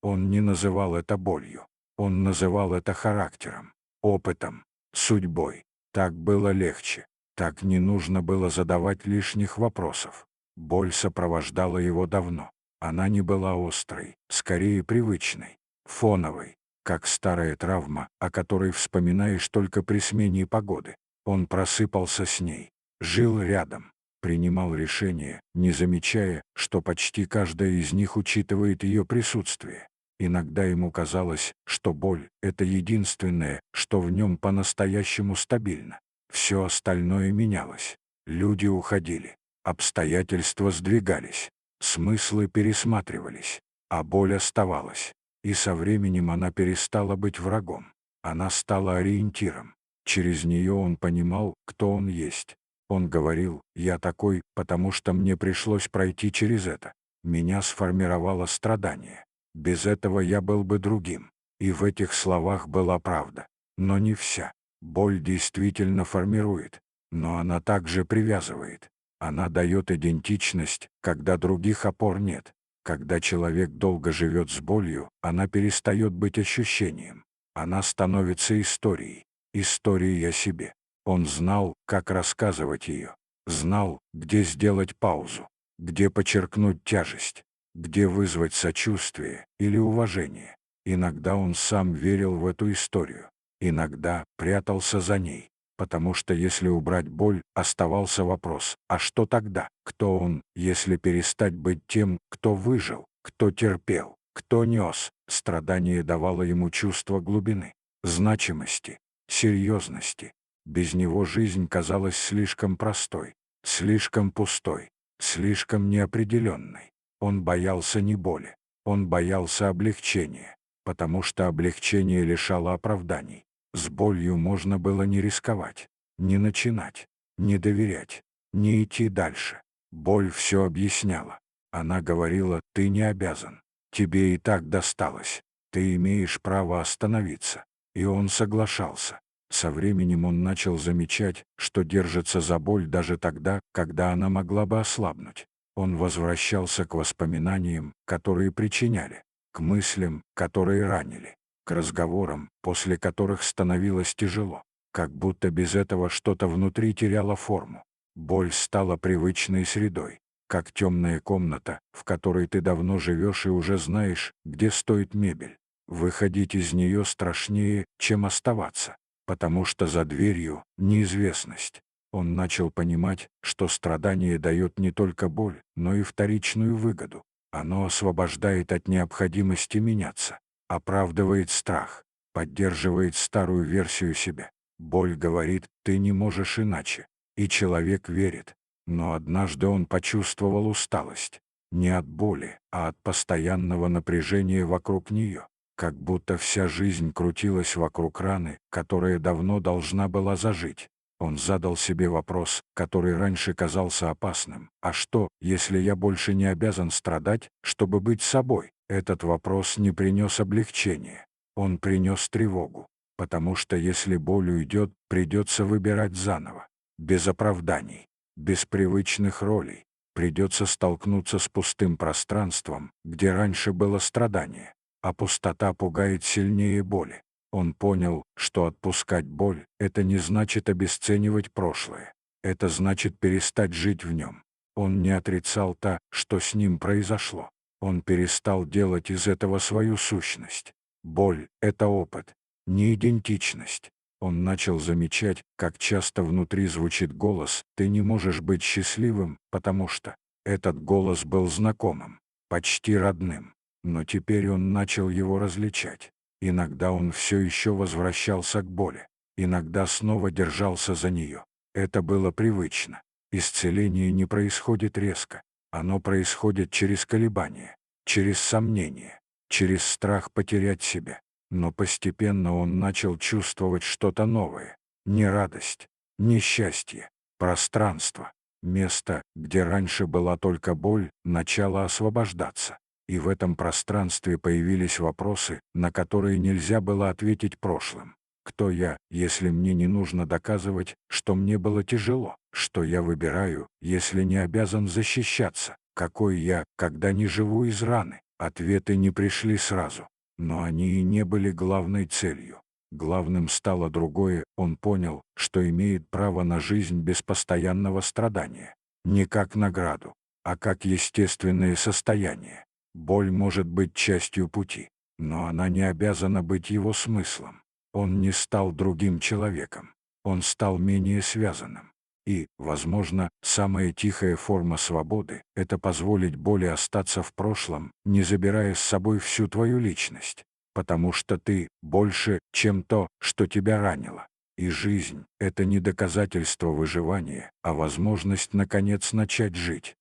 Он не называл это болью. Он называл это характером, опытом, судьбой. Так было легче. Так не нужно было задавать лишних вопросов. Боль сопровождала его давно. Она не была острой, скорее привычной, фоновой, как старая травма, о которой вспоминаешь только при смене погоды. Он просыпался с ней, жил рядом, принимал решения, не замечая, что почти каждая из них учитывает ее присутствие. Иногда ему казалось, что боль — это единственное, что в нем по-настоящему стабильно. Все остальное менялось. Люди уходили, обстоятельства сдвигались, смыслы пересматривались, а боль оставалась. И со временем она перестала быть врагом. Она стала ориентиром. Через нее он понимал, кто он есть. Он говорил: «Я такой, потому что мне пришлось пройти через это. Меня сформировало страдание. Без этого я был бы другим». И в этих словах была правда. Но не вся. Боль действительно формирует, но она также привязывает. Она дает идентичность, когда других опор нет. Когда человек долго живет с болью, она перестает быть ощущением. Она становится историей. Историей о себе. Он знал, как рассказывать ее. Знал, где сделать паузу, где подчеркнуть тяжесть, где вызвать сочувствие или уважение. Иногда он сам верил в эту историю. Иногда прятался за ней. Потому что если убрать боль, оставался вопрос: а что тогда? Кто он, если перестать быть тем, кто выжил, кто терпел, кто нес? Страдание давало ему чувство глубины, значимости, серьезности. Без него жизнь казалась слишком простой, слишком пустой, слишком неопределенной. Он боялся не боли, он боялся облегчения, потому что облегчение лишало оправданий. С болью можно было не рисковать, не начинать, не доверять, не идти дальше. Боль все объясняла. Она говорила: «Ты не обязан. Тебе и так досталось. Ты имеешь право остановиться». И он соглашался. Со временем он начал замечать, что держится за боль даже тогда, когда она могла бы ослабнуть. Он возвращался к воспоминаниям, которые причиняли, к мыслям, которые ранили, к разговорам, после которых становилось тяжело, как будто без этого что-то внутри теряло форму. Боль стала привычной средой, как темная комната, в которой ты давно живешь и уже знаешь, где стоит мебель. Выходить из нее страшнее, чем оставаться, потому что за дверью неизвестность. Он начал понимать, что страдание дает не только боль, но и вторичную выгоду. Оно освобождает от необходимости меняться, оправдывает страх, поддерживает старую версию себя. Боль говорит: «Ты не можешь иначе». И человек верит. Но однажды он почувствовал усталость. Не от боли, а от постоянного напряжения вокруг нее. Как будто вся жизнь крутилась вокруг раны, которая давно должна была зажить. Он задал себе вопрос, который раньше казался опасным: «А что, если я больше не обязан страдать, чтобы быть собой?» Этот вопрос не принес облегчения. Он принес тревогу. Потому что если боль уйдет, придется выбирать заново. Без оправданий, без привычных ролей. Придется столкнуться с пустым пространством, где раньше было страдание. А пустота пугает сильнее боли. Он понял, что отпускать боль — это не значит обесценивать прошлое. Это значит перестать жить в нем. Он не отрицал то, что с ним произошло. Он перестал делать из этого свою сущность. Боль — это опыт, не идентичность. Он начал замечать, как часто внутри звучит голос: «Ты не можешь быть счастливым, потому что…» Этот голос был знакомым, почти родным. Но теперь он начал его различать. Иногда он все еще возвращался к боли, иногда снова держался за нее. Это было привычно. Исцеление не происходит резко. Оно происходит через колебания, через сомнения, через страх потерять себя. Но постепенно он начал чувствовать что-то новое. Не радость, не счастье, пространство. Место, где раньше была только боль, начало освобождаться. И в этом пространстве появились вопросы, на которые нельзя было ответить прошлым. Кто я, если мне не нужно доказывать, что мне было тяжело? Что я выбираю, если не обязан защищаться? Какой я, когда не живу из раны? Ответы не пришли сразу, но они и не были главной целью. Главным стало другое: он понял, что имеет право на жизнь без постоянного страдания. Не как награду, а как естественное состояние. Боль может быть частью пути, но она не обязана быть его смыслом. Он не стал другим человеком, он стал менее связанным. И, возможно, самая тихая форма свободы — это позволить боли остаться в прошлом, не забирая с собой всю твою личность. Потому что ты больше, чем то, что тебя ранило. И жизнь — это не доказательство выживания, а возможность наконец начать жить.